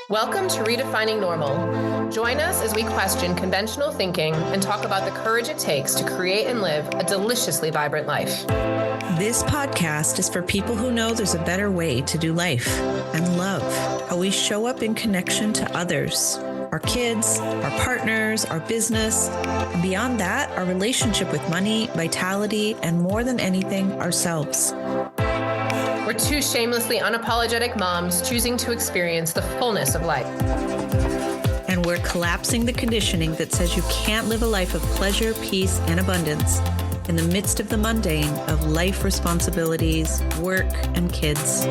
Welcome to Redefining Normal. Join us as we question conventional thinking and talk about the courage it takes to create and live a deliciously vibrant life. This podcast is for people who know there's a better way to do life and love, how we show up in connection to others, our kids, our partners, our business, and beyond that, our relationship with money, vitality, and more than anything, ourselves. We're two shamelessly unapologetic moms choosing to experience the fullness of life. And we're collapsing the conditioning that says you can't live a life of pleasure, peace, and abundance in the midst of the mundane of life responsibilities, work, and kids.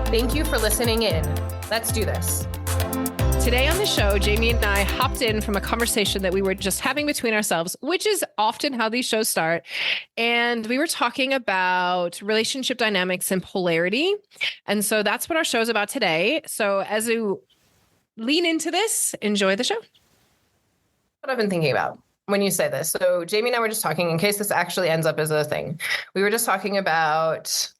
Thank you for listening in. Let's do this. Today on the show, Jamie and I hopped in from a conversation that we were just having between ourselves, which is often how these shows start. And we were talking about relationship dynamics and polarity. And so that's what our show is about today. So as you lean into this, enjoy the show. What I've been thinking about when you say this. So Jamie and I were just talking, in case this actually ends up as a thing, we were just talking about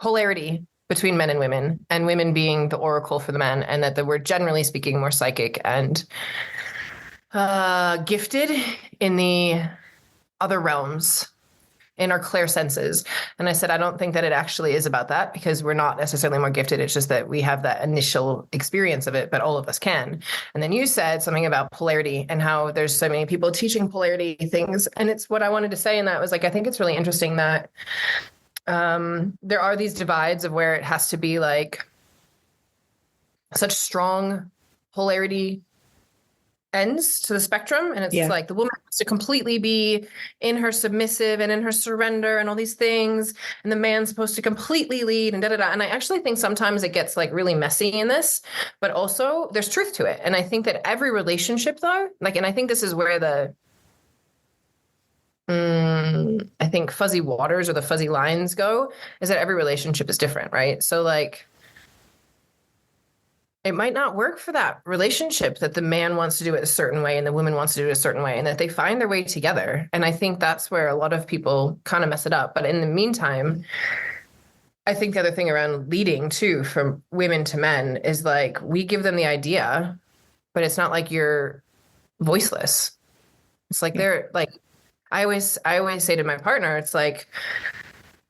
polarity between men and women being the oracle for the men, and that we're generally speaking more psychic and gifted in the other realms, in our clear senses. And I said, I don't think that it actually is about that, because we're not necessarily more gifted. It's just that we have that initial experience of it, but all of us can. And then you said something about polarity and how there's so many people teaching polarity things. And it's what I wanted to say. And that was like, I think it's really interesting that there are these divides of where it has to be like such strong polarity ends to the spectrum. And it's like the woman has to completely be in her submissive and in her surrender and all these things. And the man's supposed to completely lead and da-da-da. And I actually think sometimes it gets like really messy in this, but also there's truth to it. And I think that every relationship though, like, and I think this is where I think fuzzy waters or the fuzzy lines go, is that every relationship is different, right? So like, it might not work for that relationship that the man wants to do it a certain way and the woman wants to do it a certain way, and that they find their way together. And I think that's where a lot of people kind of mess it up. But in the meantime, I think the other thing around leading too, from women to men, is like, we give them the idea, but it's not like you're voiceless. It's like they're like, I always say to my partner, it's like,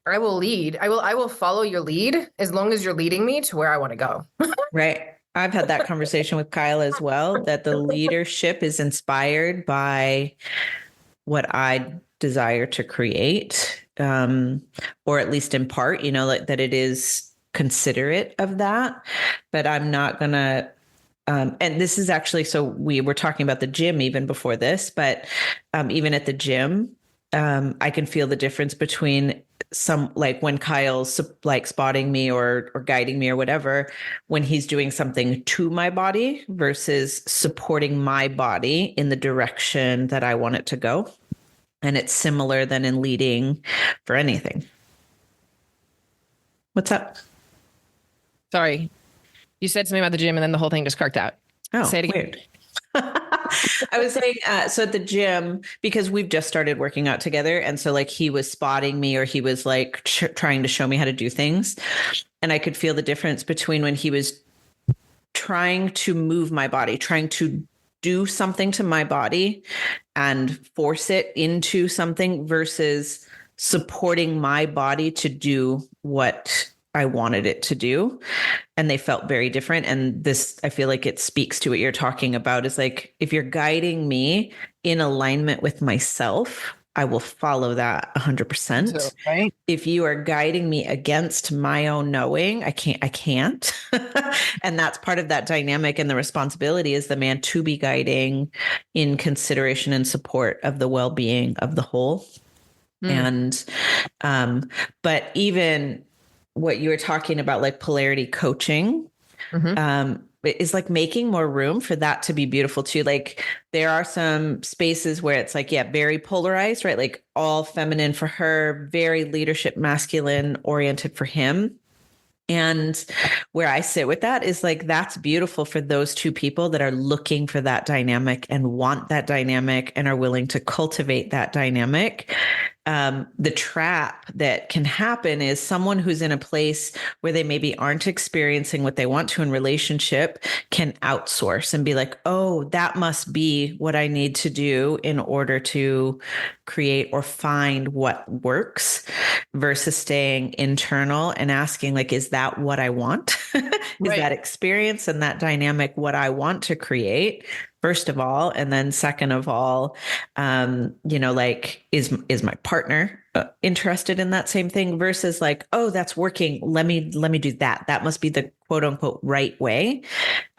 I will lead. I will follow your lead as long as you're leading me to where I want to go. Right. I've had that conversation with Kyle as well, that the leadership is inspired by what I desire to create, or at least in part, like that it is considerate of that, but I'm not going to. And this is actually, so we were talking about the gym even before this, but even at the gym, I can feel the difference between some, like when Kyle's like spotting me or guiding me or whatever, when he's doing something to my body versus supporting my body in the direction that I want it to go. And it's similar than in leading for anything. What's up? Sorry. You said something about the gym and then the whole thing just carked out. Oh, say it again. Weird. I was saying, so at the gym, because we've just started working out together. And so like he was spotting me, or he was like trying to show me how to do things. And I could feel the difference between when he was trying to move my body, trying to do something to my body and force it into something versus supporting my body to do what I wanted it to do. And they felt very different. And this, I feel like it speaks to what you're talking about, is like, if you're guiding me in alignment with myself, I will follow that 100%. So, right? If you are guiding me against my own knowing, I can't. And that's part of that dynamic, and the responsibility is the man to be guiding in consideration and support of the well-being of the whole. And, but even what you were talking about, like polarity coaching, is like making more room for that to be beautiful too. Like there are some spaces where it's like, very polarized, right? Like all feminine for her, very leadership, masculine oriented for him. And where I sit with that is like, that's beautiful for those two people that are looking for that dynamic and want that dynamic and are willing to cultivate that dynamic. the trap that can happen is someone who's in a place where they maybe aren't experiencing what they want to in relationship can outsource and be like, oh, that must be what I need to do in order to create or find what works, versus staying internal and asking, like, is that what I want? Is Right. that experience and that dynamic what I want to create? First of all, and then second of all, like, is my partner interested in that same thing? Versus like, oh, that's working. Let me do that. That must be the quote unquote right way.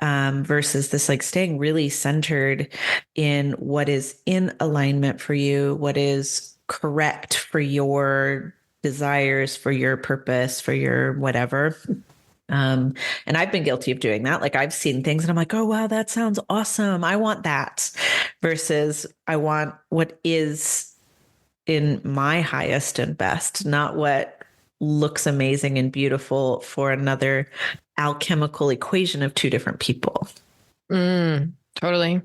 Versus this, like, staying really centered in what is in alignment for you, what is correct for your desires, for your purpose, for your whatever. And I've been guilty of doing that. Like, I've seen things and I'm like, oh, wow, that sounds awesome. I want that. Versus I want what is in my highest and best, not what looks amazing and beautiful for another alchemical equation of two different people. Totally.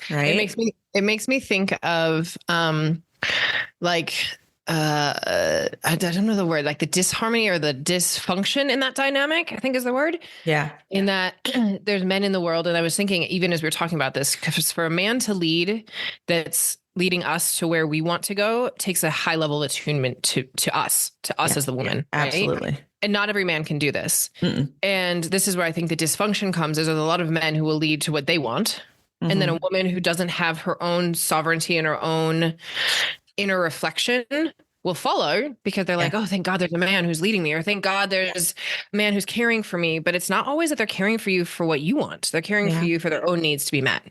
Right. It makes me think of, like, I don't know the word, like the disharmony or the dysfunction in that dynamic, I think is the word. Yeah. In that there's men in the world. And I was thinking, even as we were talking about this, because for a man to lead that's leading us to where we want to go takes a high level of attunement to us as the woman. Yeah, right? absolutely. And not every man can do this. Mm-mm. And this is where I think the dysfunction comes, is there's a lot of men who will lead to what they want. Mm-hmm. And then a woman who doesn't have her own sovereignty and her own inner reflection will follow, because they're like, oh, thank God there's a man who's leading me, or thank God there's a man who's caring for me. But it's not always that they're caring for you for what you want. They're caring for you for their own needs to be met.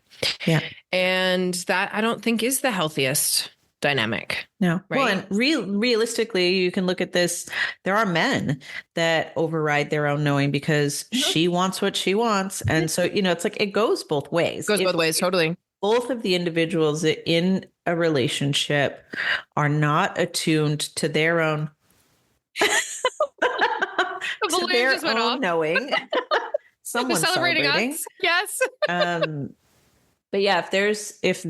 Yeah. And that, I don't think, is the healthiest dynamic. No. Right? Well, and realistically, you can look at this. There are men that override their own knowing because she wants what she wants. And so, it's like, it goes both ways. It goes both ways. Totally. Both of the individuals in a relationship are not attuned to their own to their own knowing. Someone's celebrating us. Yes. But yeah, if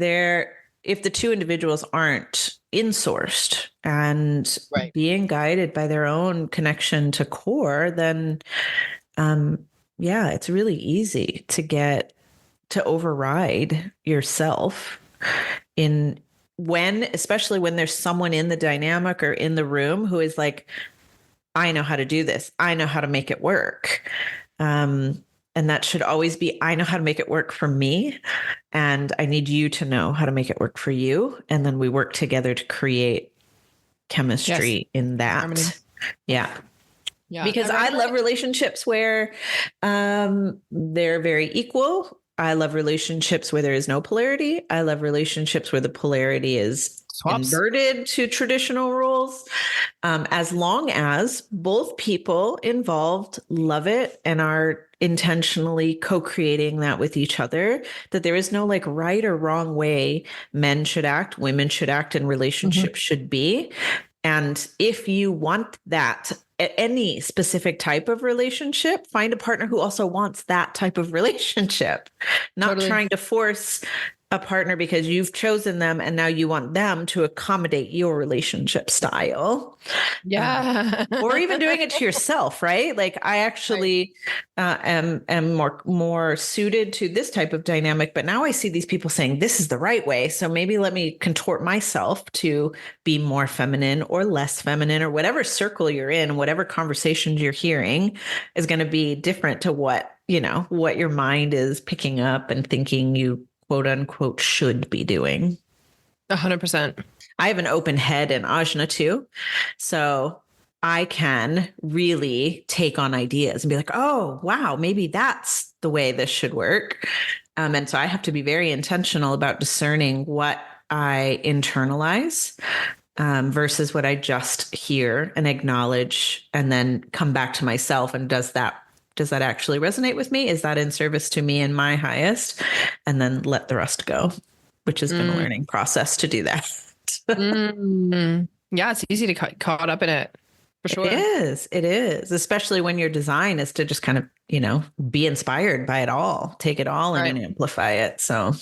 the two individuals aren't insourced and being guided by their own connection to core, then it's really easy to override yourself especially when there's someone in the dynamic or in the room who is like, I know how to do this. I know how to make it work. And that should always be, I know how to make it work for me. And I need you to know how to make it work for you. And then we work together to create chemistry in that. Harmony. Yeah. Because I love relationships where they're very equal. I love relationships where there is no polarity. I love relationships where the polarity is inverted to traditional roles. As long as both people involved love it and are intentionally co-creating that with each other, that there is no like right or wrong way men should act, women should act, and relationships should be. And if you want that, any specific type of relationship, find a partner who also wants that type of relationship, not trying to force a partner because you've chosen them and now you want them to accommodate your relationship style. Yeah. Or even doing it to yourself, right? Like, I actually am more suited to this type of dynamic, but now I see these people saying this is the right way. So maybe let me contort myself to be more feminine or less feminine, or whatever circle you're in, whatever conversations you're hearing is going to be different to what your mind is picking up and thinking you quote unquote should be doing. 100%. I have an open head in Ajna too. So I can really take on ideas and be like, oh, wow, maybe that's the way this should work. And so I have to be very intentional about discerning what I internalize versus what I just hear and acknowledge and then come back to myself. And does that actually resonate with me? Is that in service to me and my highest? And then let the rest go, which has been a learning process to do that. Yeah, it's easy to get caught up in it. For sure. It is, especially when your design is to just kind of, be inspired by it all, take it all in and amplify it. So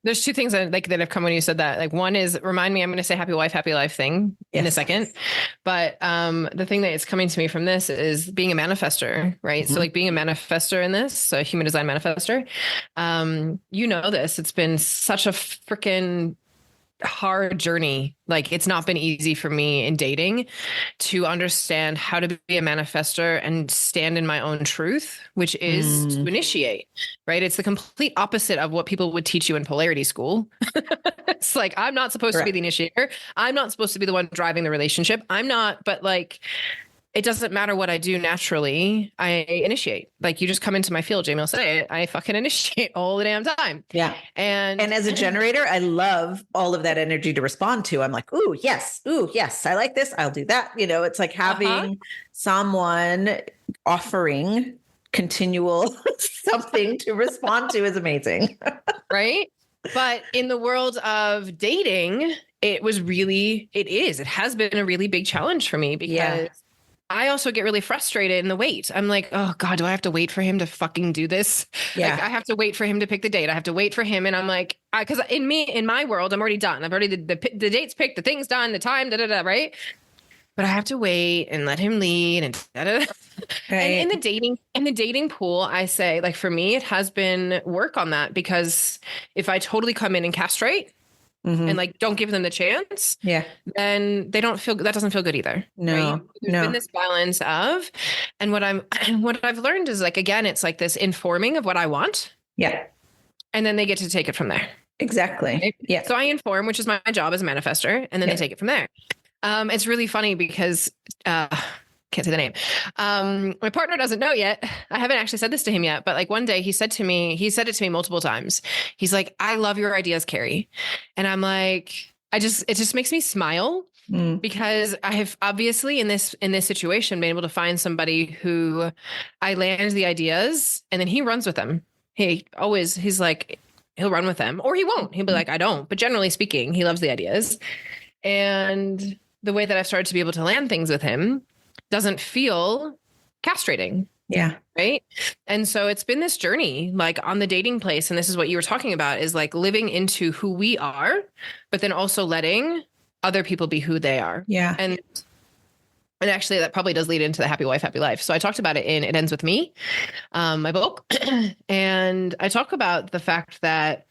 There's two things that have come when you said that. Like one is remind me, I'm going to say happy wife, happy life thing in a second. But the thing that is coming to me from this is being a manifester, right? So like being a manifester in this, so a human design manifester, you know this, it's been such a freaking hard journey. Like it's not been easy for me in dating to understand how to be a manifester and stand in my own truth, which is to initiate, right? It's the complete opposite of what people would teach you in polarity school. It's like, I'm not supposed to be the initiator. I'm not supposed to be the one driving the relationship. I'm not, but like, it doesn't matter what I do naturally. I initiate. Like you just come into my field, Jamie will say it. I fucking initiate all the damn time. Yeah. And as a generator, I love all of that energy to respond to. I'm like, ooh, yes. I like this. I'll do that. You know, it's like having someone offering continual something to respond to is amazing. Right. But in the world of dating, it has been a really big challenge for me because I also get really frustrated in the wait. I'm like, oh God, do I have to wait for him to fucking do this? Yeah. Like I have to wait for him to pick the date. I have to wait for him. And I'm like, because in my world, I'm already done. I've already, the date's picked, the thing's done, the time, right? But I have to wait and let him lead and Right. And in the dating pool, I say, like, for me, it has been work on that because if I totally come in and castrate, and like don't give them the chance, then they don't feel that doesn't feel good either. No, right? There's been this balance of, and what I've learned is like again, it's like this informing of what I want. Yeah. And then they get to take it from there. Exactly. Right? Yeah. So I inform, which is my job as a manifester, and then they take it from there. It's really funny because can't say the name. My partner doesn't know yet. I haven't actually said this to him yet, but like one day he said it to me multiple times. He's like, I love your ideas, Carrie. And I'm like, it just makes me smile because I have obviously in this situation been able to find somebody who I land the ideas and then he runs with them. He's like, he'll run with them or he won't. He'll be like, I don't. But generally speaking, he loves the ideas. And the way that I've started to be able to land things with him doesn't feel castrating. Yeah. Right. And so it's been this journey, like on the dating place. And this is what you were talking about is like living into who we are, but then also letting other people be who they are. Yeah. And actually that probably does lead into the happy wife, happy life. So I talked about it in It Ends With Me, my book. And I talk about the fact that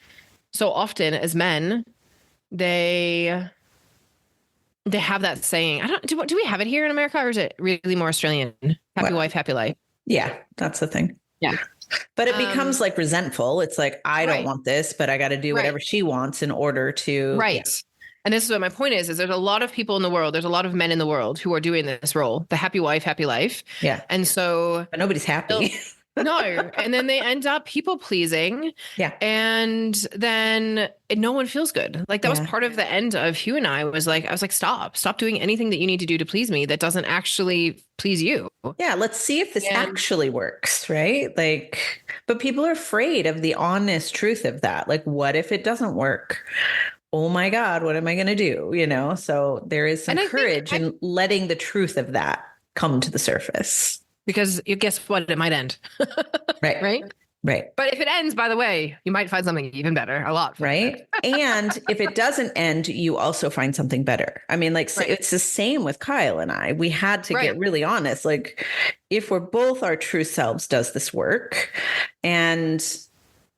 so often as men, they have that saying. Do we have it here in America or is it really more Australian? Happy wife, happy life. Yeah, that's the thing. Yeah. But it becomes like resentful. It's like, I don't want this, but I got to do whatever she wants in order to. Right. Yeah. And this is what my point is there's a lot of people in the world. There's a lot of men in the world who are doing this role, the happy wife, happy life. Yeah. And so. But nobody's happy. No. And then they end up people pleasing. Yeah. And then no one feels good. Like that was part of the end of Hugh and I was like, stop doing anything that you need to do to please me that doesn't actually please you. Yeah. Let's see if this actually works. Right. Like, but people are afraid of the honest truth of that. Like, what if it doesn't work? Oh my God, what am I going to do? You know, so there is some courage in letting the truth of that come to the surface. Because you guess what? It might end. Right. Right. Right. But if it ends, by the way, you might find something even better, a lot. Right. And if it doesn't end, you also find something better. I mean, like, it's the same with Kyle and I. We had to get really honest. Like, if we're both our true selves, does this work? And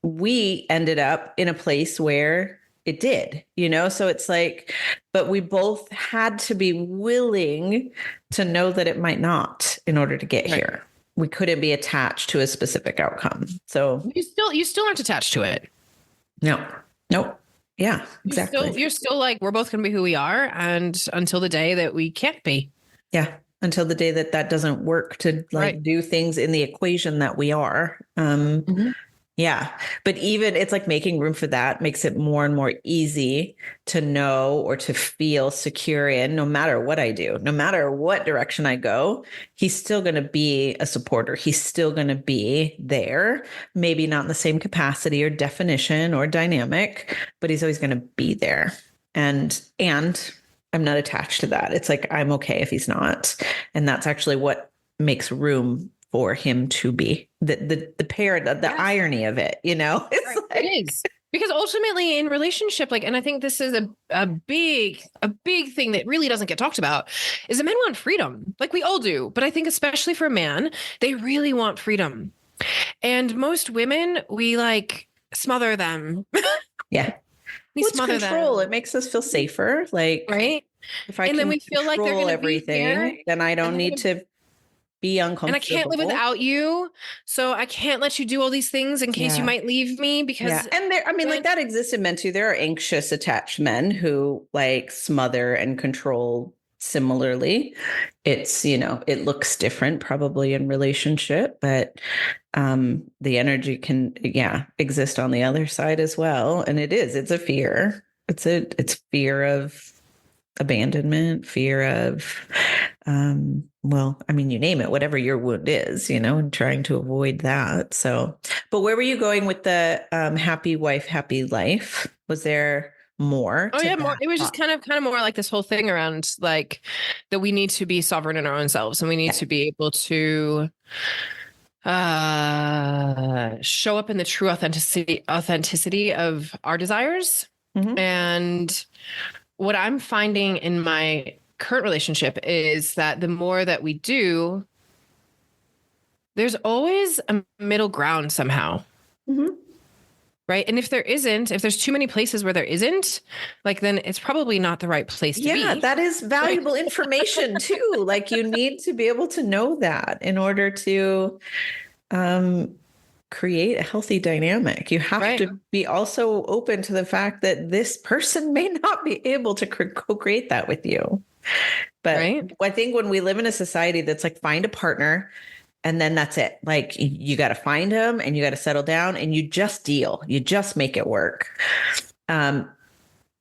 we ended up in a place where it did, you know? So it's like, but we both had to be willing to know that it might not in order to get here. We couldn't be attached to a specific outcome. So you still aren't attached to it. No. Nope. Yeah, exactly. You're still like, we're both going to be who we are. And until the day that we can't be. Yeah. Until the day that doesn't work to do things in the equation that we are. Yeah. But even it's like making room for that makes it more and more easy to know or to feel secure in no matter what I do, no matter what direction I go, he's still going to be a supporter. He's still going to be there, maybe not in the same capacity or definition or dynamic, but he's always going to be there. And I'm not attached to that. It's like, I'm okay if he's not. And that's actually what makes room for him to be the irony of it, you know, it's it is. Because ultimately in relationship, like, and I think this is a big thing that really doesn't get talked about, is that men want freedom. Like we all do. But I think especially for a man, they really want freedom. And most women, we like smother them. Yeah. We Well, it's smother control. them. It makes us feel safer. Like, Right. if I And then can we feel like they're control going to be here everything, then I don't need to be and I can't live uncomfortable. without you. So I can't let you do all these things in case you might leave me because And there, I mean, like that exists in men too. There are anxious attached men who like smother and control similarly. It's, it looks different probably in relationship, but the energy can, exist on the other side as well. And it's a fear. It's fear of abandonment, fear of, well, I mean, you name it, whatever your wound is, and trying to avoid that. So, but where were you going with the happy wife, happy life? Was there more? Oh yeah, more. It was just kind of more like this whole thing around like that we need to be sovereign in our own selves and we need to be able to show up in the true authenticity of our desires. Mm-hmm. And what I'm finding in my current relationship is that the more that we do, there's always a middle ground somehow. Mm-hmm. Right. And if there's too many places where there isn't, like, then it's probably not the right place to be. Yeah, that is valuable information too. Like you need to be able to know that in order to create a healthy dynamic. You have to be also open to the fact that this person may not be able to co-create that with you. But I think when we live in a society that's like, find a partner, and then that's it. Like you got to find them and you got to settle down and you just deal. You just make it work.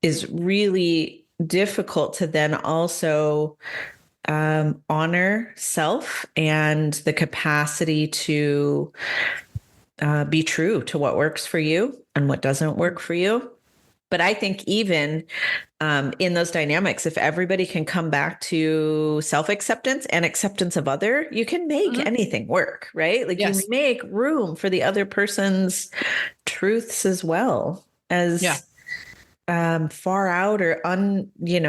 Is really difficult to then also honor self and the capacity to be true to what works for you and what doesn't work for you. But I think even in those dynamics, if everybody can come back to self-acceptance and acceptance of other, you can make anything work, right? Like you make room for the other person's truths as well as far out or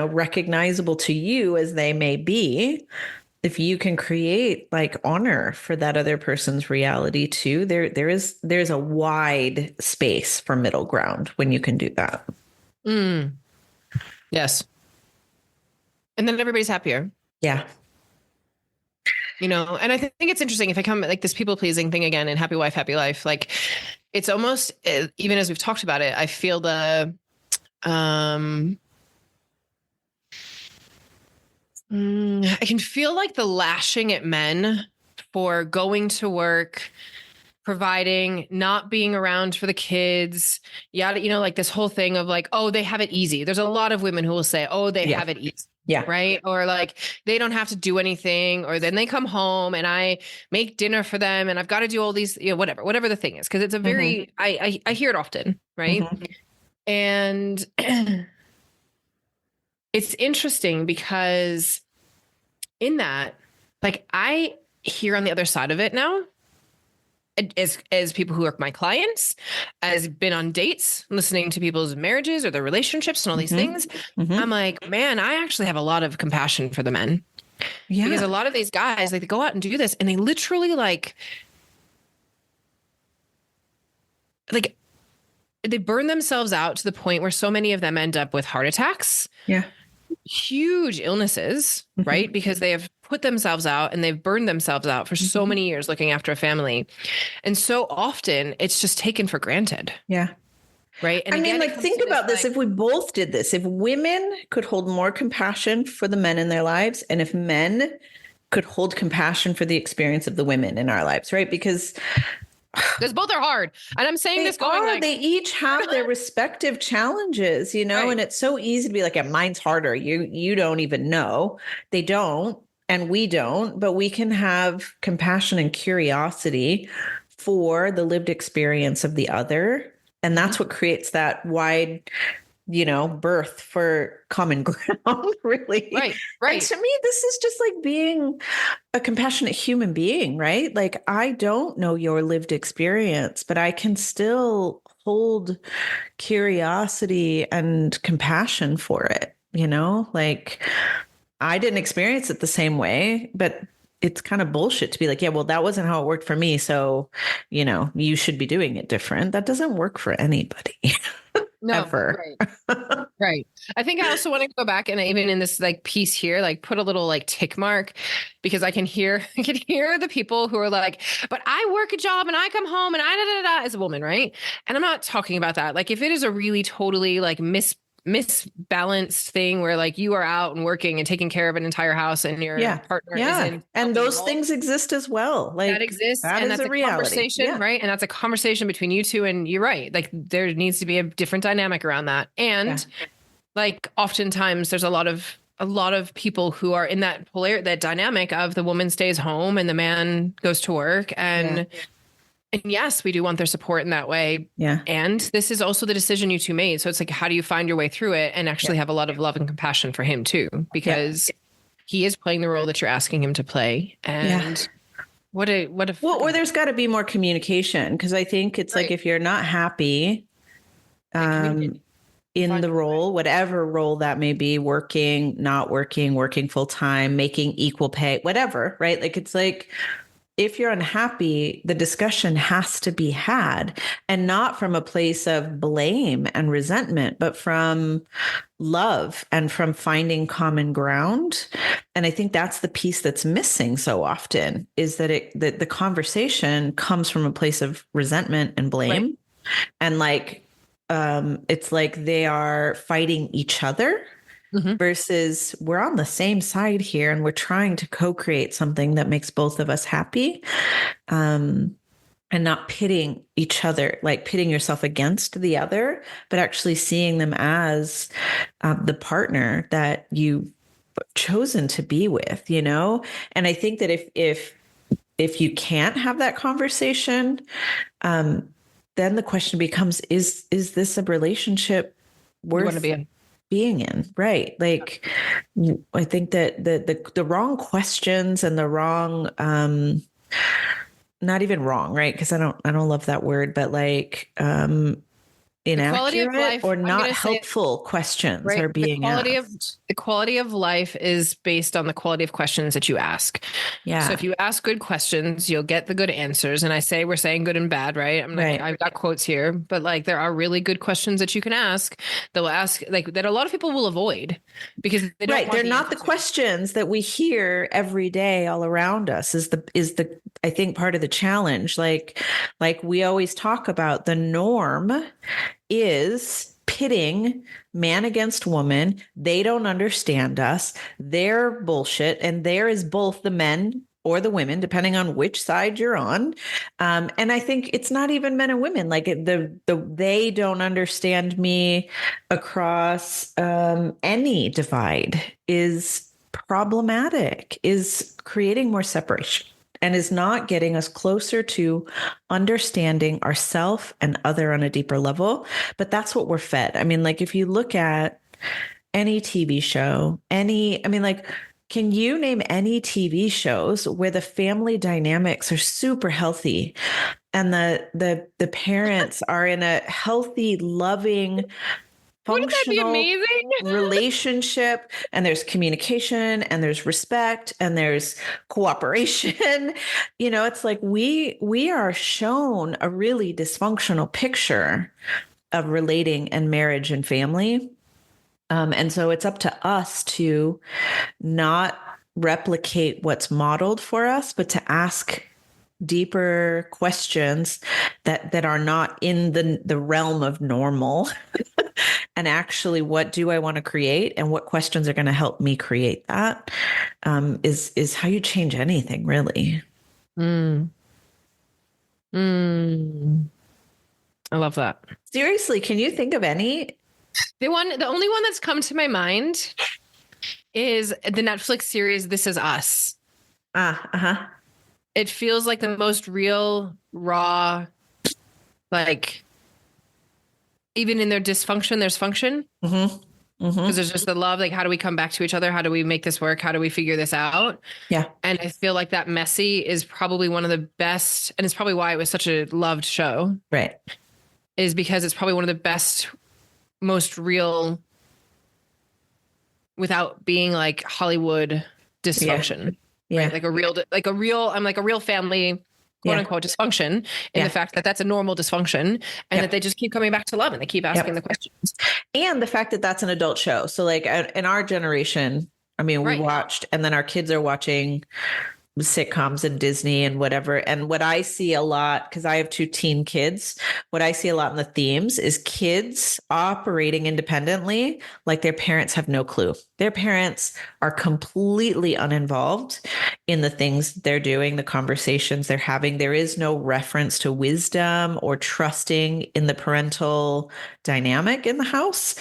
recognizable to you as they may be. If you can create like honor for that other person's reality too, there's a wide space for middle ground when you can do that. Yes. And then everybody's happier. Yeah. And I think it's interesting if I come like this people pleasing thing again in happy wife, happy life, like it's almost, even as we've talked about it, I feel I can feel like the lashing at men for going to work, providing, not being around for the kids, like this whole thing of like, oh, they have it easy. There's a lot of women who will say, oh, they have it easy. Yeah. Right. Or like they don't have to do anything, or then they come home and I make dinner for them and I've got to do all these, whatever the thing is. Cause it's a very, I hear it often. Right. And it's interesting because in that, like I hear on the other side of it now, as people who are my clients, as been on dates, listening to people's marriages or their relationships and all these things, I'm like, man, I actually have a lot of compassion for the men. Yeah. Because a lot of these guys, like they go out and do this and they literally like they burn themselves out to the point where so many of them end up with heart attacks. Yeah. Huge illnesses, right? Because they have put themselves out and they've burned themselves out for so many years looking after a family. And so often it's just taken for granted. Yeah. Right. And again, like think about this. If we both did this, if women could hold more compassion for the men in their lives, and if men could hold compassion for the experience of the women in our lives, right? Because both are hard. And I'm saying this going like, they each have their respective challenges, and it's so easy to be like, yeah, mine's harder. You don't even know. They don't, and we don't, but we can have compassion and curiosity for the lived experience of the other. And that's what creates that wide, birth for common ground, really. Right. And to me, this is just like being a compassionate human being, right? Like I don't know your lived experience, but I can still hold curiosity and compassion for it, you know? Like, I didn't experience it the same way, but it's kind of bullshit to be like, yeah, well, that wasn't how it worked for me. So, you know, you should be doing it different. That doesn't work for anybody No, ever. right. Right. I think I also want to go back and even in this like piece here, like put a little like tick mark because I can hear the people who are like, but I work a job and I come home and I da da da as a woman, right? And I'm not talking about that. Like if it is a really totally like misbalanced thing where like you are out and working and taking care of an entire house and your Yeah. partner Yeah. isn't And helping at those all, things exist as well. Like that exists that and is that's a a reality. conversation, Yeah. right? And that's a conversation between you two. And you're right. Like there needs to be a different dynamic around that. And like oftentimes there's a lot of people who are in that that dynamic of the woman stays home and the man goes to work. And yes, we do want their support in that way. Yeah. And this is also the decision you two made. So it's like, how do you find your way through it and actually have a lot of love and compassion for him too? Because he is playing the role that you're asking him to play. And what a well, or there's got to be more communication, because I think it's like if you're not happy in the role, whatever role that may be, working, not working, working full time, making equal pay, whatever, right? Like it's like if you're unhappy, the discussion has to be had, and not from a place of blame and resentment, but from love and from finding common ground. And I think that's the piece that's missing so often, is that the conversation comes from a place of resentment and blame. And like it's like they are fighting each other versus we're on the same side here and we're trying to co-create something that makes both of us happy, and not pitting each other, like pitting yourself against the other, but actually seeing them as the partner that you've chosen to be with, you know? And I think that if you can't have that conversation, then the question becomes, is this a relationship worth being in? Right. Like, I think that the wrong questions and the wrong, not even wrong, right? Because I don't love that word, but like, inaccurate or not helpful questions are being asked. The quality of life is based on the quality of questions that you ask. Yeah. So if you ask good questions, you'll get the good answers. And we're saying good and bad, right? I've got quotes here, but like there are really good questions that you can ask that will ask like that a lot of people will avoid because they don't they're not the questions that we hear every day all around us is the I think part of the challenge. Like we always talk about, the norm is pitting man against woman. They don't understand us. They're bullshit. And there is both the men or the women, depending on which side you're on. And I think it's not even men and women. Like they don't understand me across any divide is problematic, is creating more separation, and is not getting us closer to understanding ourself and other on a deeper level. But that's what we're fed. I mean, like if you look at any TV show, can you name any TV shows where the family dynamics are super healthy and the parents are in a healthy, loving, functional relationship, and there's communication and there's respect and there's cooperation? You know, it's like we are shown a really dysfunctional picture of relating and marriage and family. And so it's up to us to not replicate what's modeled for us, but to ask deeper questions that are not in the realm of normal. And actually, what do I want to create, and what questions are going to help me create that? Is how you change anything, really. I love that. Seriously, can you think of any? The only one that's come to my mind is the Netflix series This Is Us. It feels like the most real, raw, like even in their dysfunction, there's function. Because there's just the love, like, how do we come back to each other? How do we make this work? How do we figure this out? Yeah. And I feel like that messy is probably one of the best, and it's probably why it was such a loved show. Right. is because it's probably one of the best, most real, without being like Hollywood dysfunction, Yeah. right? I'm like a real family, quote unquote, dysfunction in the fact that that's a normal dysfunction and that they just keep coming back to love and they keep asking the questions. And the fact that that's an adult show. So like in our generation, I mean, we watched, and then our kids are watching sitcoms and Disney and whatever. And what I see a lot, because I have 2 teen kids, what I see a lot in the themes is kids operating independently, like their parents have no clue. Their parents are completely uninvolved in the things they're doing, the conversations they're having. There is no reference to wisdom or trusting in the parental dynamic in the house.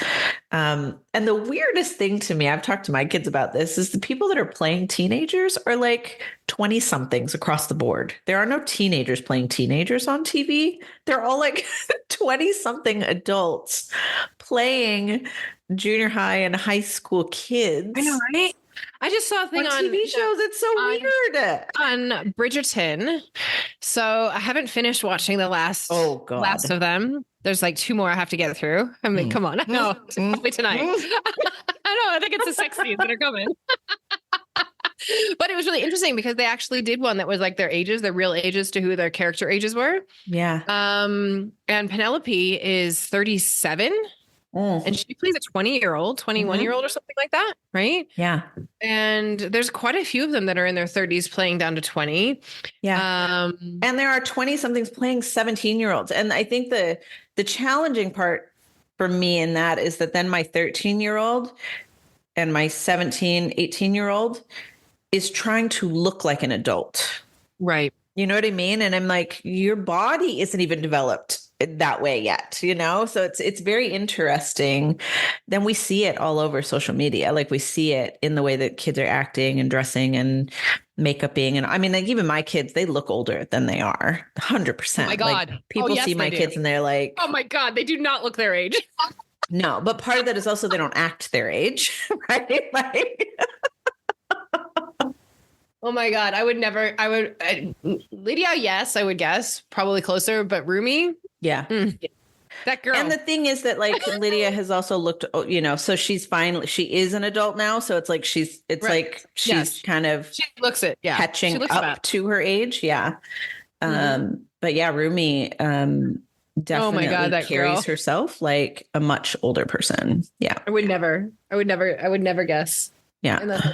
And the weirdest thing to me, I've talked to my kids about this, is the people that are playing teenagers are like 20 somethings across the board. There are no teenagers playing teenagers on TV. They're all like 20 something adults playing junior high and high school kids. I know, right? I just saw a thing on TV shows. It's so weird. On Bridgerton. So I haven't finished watching the last of them. There's like 2 more I have to get through. I mean, come on. I know. Probably tonight. I know. I think it's the sex scenes that are coming. But it was really interesting because they actually did one that was like their ages, their real ages to who their character ages were. Yeah. And Penelope is 37. And she plays a 20-year-old, 21-year-old or something like that, right? Yeah. And there's quite a few of them that are in their 30s playing down to 20. Yeah. And there are 20 somethings playing 17-year-olds. And I think the challenging part for me in that is that then my 13-year-old and my 17, 18-year-old is trying to look like an adult. Right. You know what I mean? And I'm like, your body isn't even developed that way yet, you know? So it's very interesting. Then we see it all over social media. Like we see it in the way that kids are acting and dressing and makeuping. And I mean, like even my kids, they look older than they are. 100%. Oh my God. Like, people see my kids and they're like, oh my God, they do not look their age. No, but part of that is also they don't act their age, right? Like, oh my God. Lydia, yes, I would guess probably closer, but Rumi. Yeah. That girl. And the thing is that like Lydia has also looked, you know, so she is an adult now. So it's like she's kind of she looks it. Yeah. catching up to her age. Yeah. But yeah, Rumi definitely that carries girl herself like a much older person. Yeah. I would never guess. Yeah.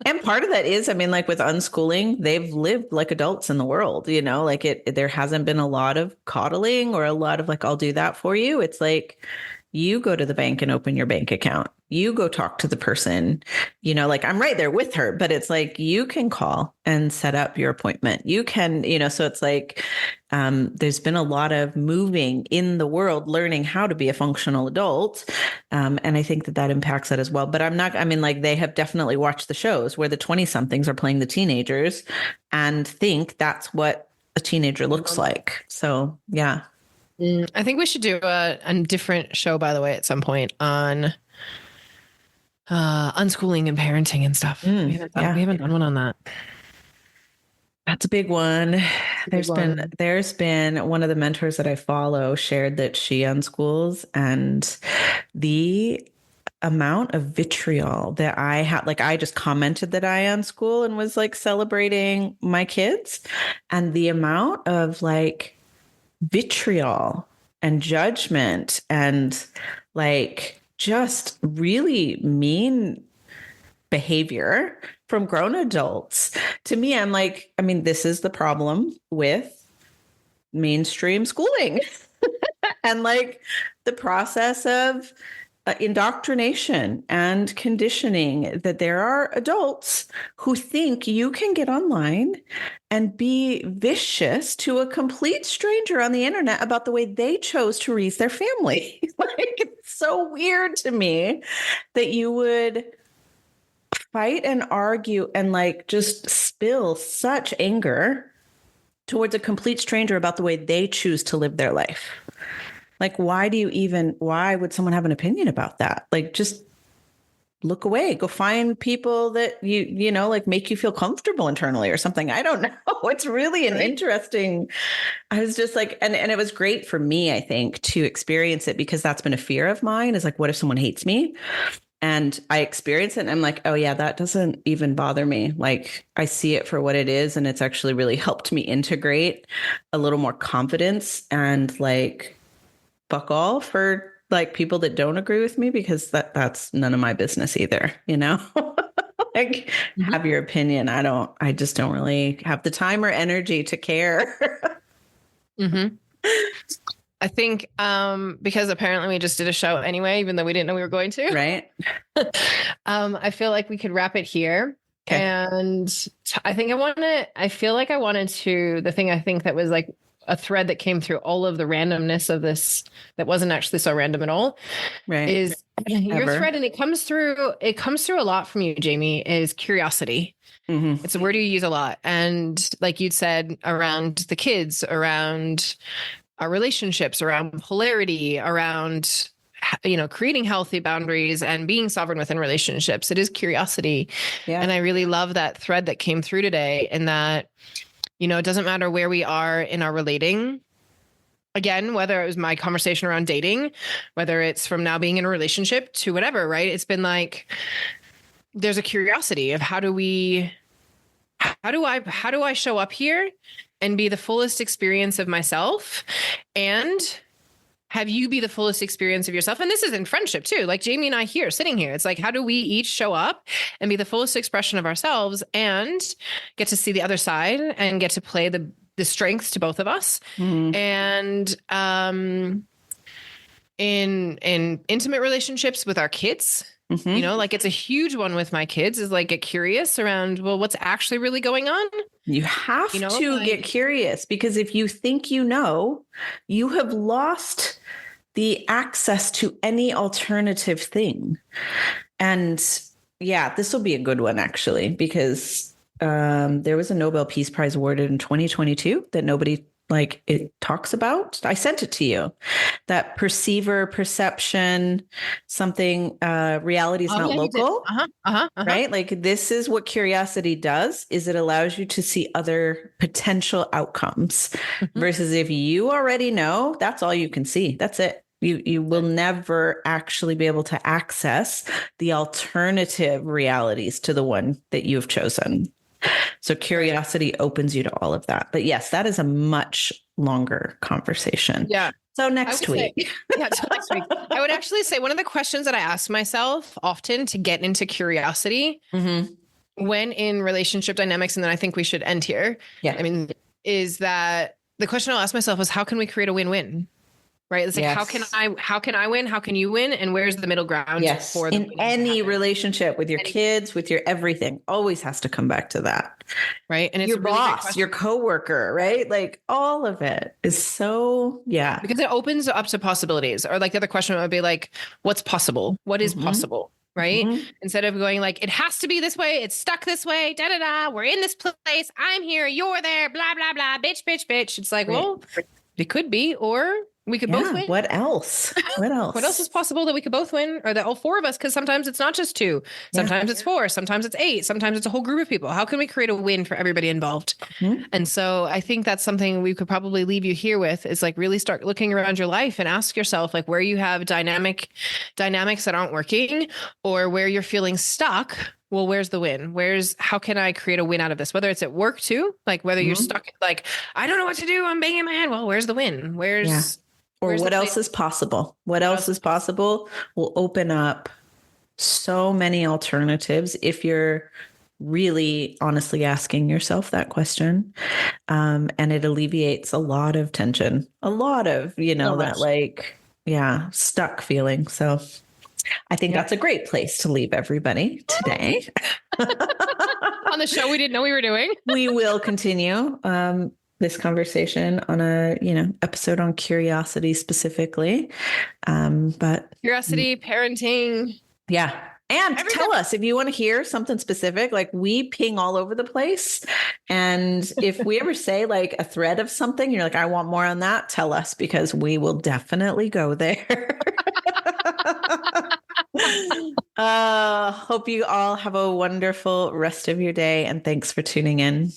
And part of that is, I mean, like with unschooling, they've lived like adults in the world, you know, like there hasn't been a lot of coddling or a lot of like, I'll do that for you. It's like, you go to the bank and open your bank account. You go talk to the person, you know, like I'm right there with her, but it's like, you can call and set up your appointment. You can, you know, so it's like, there's been a lot of moving in the world, learning how to be a functional adult. And I think that impacts that as well. But like they have definitely watched the shows where the 20 somethings are playing the teenagers and think that's what a teenager looks like. So, yeah. I think we should do a different show, by the way, at some point on unschooling and parenting and stuff. We haven't done one on that. That's a big one. There's been one of the mentors that I follow shared that she unschools, and the amount of vitriol that I had, like I just commented that I unschool and was like celebrating my kids, and the amount of like vitriol and judgment and like just really mean behavior from grown adults. To me, I'm like, I mean, this is the problem with mainstream schooling and like the process of indoctrination and conditioning, that there are adults who think you can get online and be vicious to a complete stranger on the internet about the way they chose to raise their family. Like, it's so weird to me that you would fight and argue and like just spill such anger towards a complete stranger about the way they choose to live their life. Like, why would someone have an opinion about that? Like, just look away, go find people that you know, like make you feel comfortable internally or something. I don't know. It's really an interesting, I was just like, and it was great for me, I think, to experience it because that's been a fear of mine is like, what if someone hates me? And I experience it and I'm like, oh yeah, that doesn't even bother me. Like I see it for what it is. And it's actually really helped me integrate a little more confidence and like fuck all for like people that don't agree with me because that's none of my business either, you know? Like have your opinion. I just don't really have the time or energy to care. Mm-hmm. I think because apparently we just did a show anyway, even though we didn't know we were going to. Right. I feel like we could wrap it here. Okay. And I think I feel like I wanted to, the thing I think that was like a thread that came through all of the randomness of this that wasn't actually so random at all, Right. is your Ever. thread. And it comes through a lot from you, Jamie, is curiosity. Mm-hmm. It's a word you use a lot. And like you'd said, around the kids, around our relationships, around polarity, around, you know, creating healthy boundaries and being sovereign within relationships. It is curiosity. Yeah. And I really love that thread that came through today, and that, you know, it doesn't matter where we are in our relating. Again, whether it was my conversation around dating, whether it's from now being in a relationship to whatever, right? It's been like, there's a curiosity of how do I show up here and be the fullest experience of myself, and have you be the fullest experience of yourself. And this is in friendship too. Like Jamie and I here sitting here, it's like, how do we each show up and be the fullest expression of ourselves and get to see the other side and get to play the strengths to both of us. Mm-hmm. And in intimate relationships with our kids, Mm-hmm. you know, like it's a huge one with my kids, is like get curious around, well, what's actually really going on? You have to get curious, because if you think you know, you have lost the access to any alternative thing. And yeah, this will be a good one actually, because there was a Nobel Peace Prize awarded in 2022 that nobody it talks about. I sent it to you. That perceiver, perception, something, reality is not local. Right? Like this is what curiosity does, is it allows you to see other potential outcomes versus if you already know, that's all you can see. That's it. You will never actually be able to access the alternative realities to the one that you've chosen. So curiosity opens you to all of that. But yes, that is a much longer conversation. Yeah. So next week. Next week. I would actually say one of the questions that I ask myself often to get into curiosity when in relationship dynamics, and then I think we should end here. Yeah. I mean, is that the question I'll ask myself is, how can we create a win-win? Right. It's like, how can I win? How can you win? And where's the middle ground for in any relationship with your kids, with your everything, always has to come back to that. Right. And it's your boss, your coworker, right? Like all of it is so, because it opens up to possibilities. Or like the other question would be like, what's possible? What is possible? Right. Instead of going like, it has to be this way. It's stuck this way. Da, da, da. We're in this place. I'm here. You're there. Blah, blah, blah. Bitch, bitch, bitch. It's like, well, it could be, or we could both win. What else? What else? What else is possible that we could both win, or that all four of us? Because sometimes it's not just two. Sometimes it's four. Sometimes it's eight. Sometimes it's a whole group of people. How can we create a win for everybody involved? And so I think that's something we could probably leave you here with, is like really start looking around your life and ask yourself like where you have dynamics that aren't working, or where you're feeling stuck. Well, where's the win? How can I create a win out of this? Whether it's at work too, like whether you're stuck, like, I don't know what to do, I'm banging my head. Well, where's the win? Or what else is possible? What else is possible will open up so many alternatives if you're really honestly asking yourself that question. And it alleviates a lot of tension, a lot of, stuck feeling. So I think that's a great place to leave everybody today. On the show we didn't know we were doing. We will continue this conversation on a, episode on curiosity specifically. But curiosity, parenting. Yeah. And tell us if you want to hear something specific, like we ping all over the place. And if we ever say like a thread of something, you're like, I want more on that, tell us, because we will definitely go there. Hope you all have a wonderful rest of your day. And thanks for tuning in.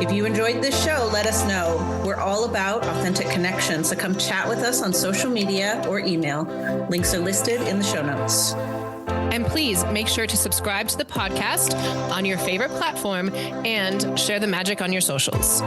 If you enjoyed this show, let us know. We're all about authentic connection, so come chat with us on social media or email. Links are listed in the show notes. And please make sure to subscribe to the podcast on your favorite platform and share the magic on your socials.